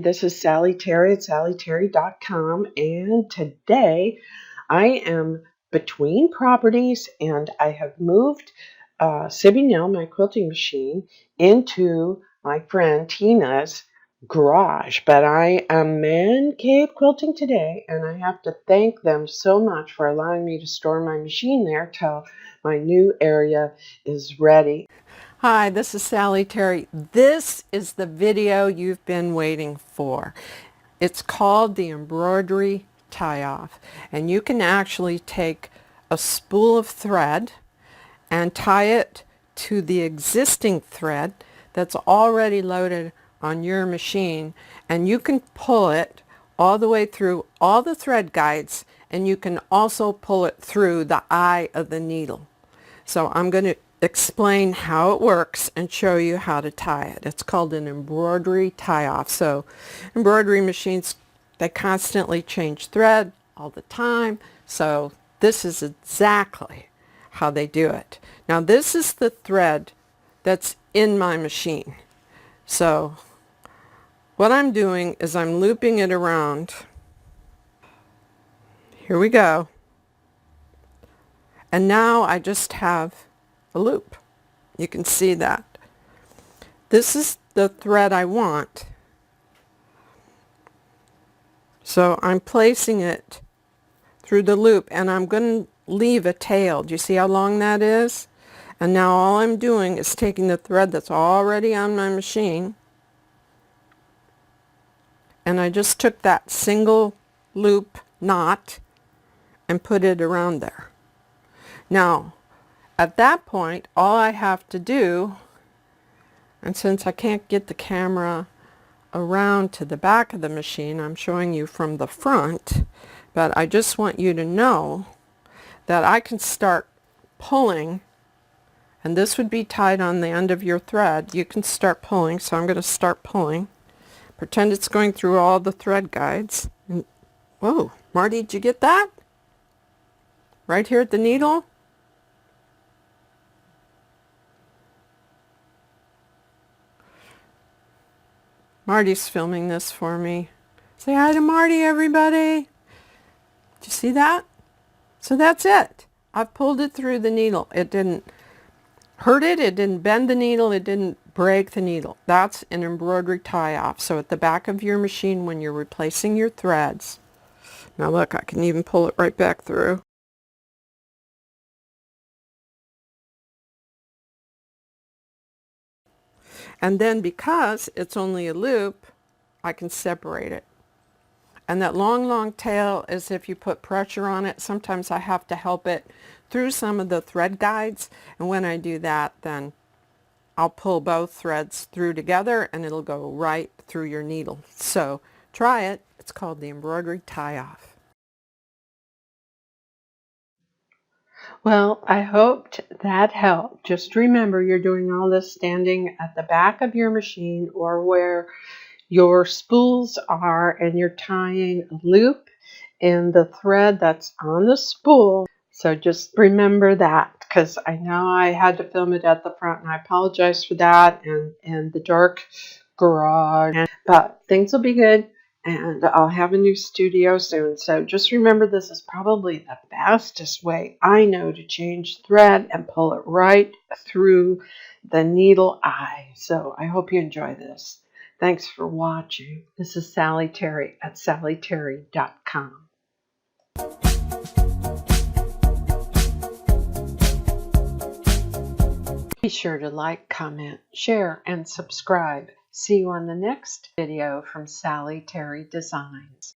this is Sally Terry at sallyterry.com, and today I am between properties and I have moved Sibby Nell, my quilting machine, into my friend Tina's garage. But I am man cave quilting today, and I have to thank them so much for allowing me to store my machine there till my new area is ready. Hi, this is Sally Terry. This is the video you've been waiting for. It's called the embroidery tie-off, and you can actually take a spool of thread and tie it to the existing thread that's already loaded on your machine, and you can pull it all the way through all the thread guides, and you can also pull it through the eye of the needle. So I'm going to explain how it works and show you how to tie it. It's called an embroidery tie-off. So embroidery machines, they constantly change thread all the time. So this is exactly how they do it. Now this is the thread that's in my machine. So what I'm doing is I'm looping it around. Here we go. And now I just have a loop. You can see that. This is the thread I want. So I'm placing it through the loop, and I'm going to leave a tail. Do you see how long that is? And now all I'm doing is taking the thread that's already on my machine, and I just took that single loop knot and put it around there. Now at that point, all I have to do, and since I can't get the camera around to the back of the machine, I'm showing you from the front, but I just want you to know that I can start pulling, and this would be tied on the end of your thread. You can start pulling, so I'm going to start pulling. Pretend it's going through all the thread guides. And, whoa, Marty, did you get that? Right here at the needle? Marty's filming this for me. Say hi to Marty, everybody. Did you see that? So that's it. I've pulled it through the needle. It didn't hurt it. It didn't bend the needle. It didn't break the needle. That's an embroidery tie-off. So at the back of your machine, when you're replacing your threads, now look, I can even pull it right back through. And then because it's only a loop, I can separate it. And that long tail is if you put pressure on it. Sometimes I have to help it through some of the thread guides. And when I do that, then I'll pull both threads through together and it'll go right through your needle. So try it. It's called the embroidery tie-off. Well, I hoped that helped. Just remember, you're doing all this standing at the back of your machine or where your spools are, and you're tying a loop in the thread that's on the spool. So just remember that, because I know I had to film it at the front, and I apologize for that and the dark garage. But things will be good, and I'll have a new studio soon. So just remember, this is probably the fastest way I know to change thread and pull it right through the needle eye. So I hope you enjoy this. Thanks for watching. This is Sally Terry at sallyterry.com. Be sure to like, comment, share, and subscribe. See you on the next video from Sally Terry Designs.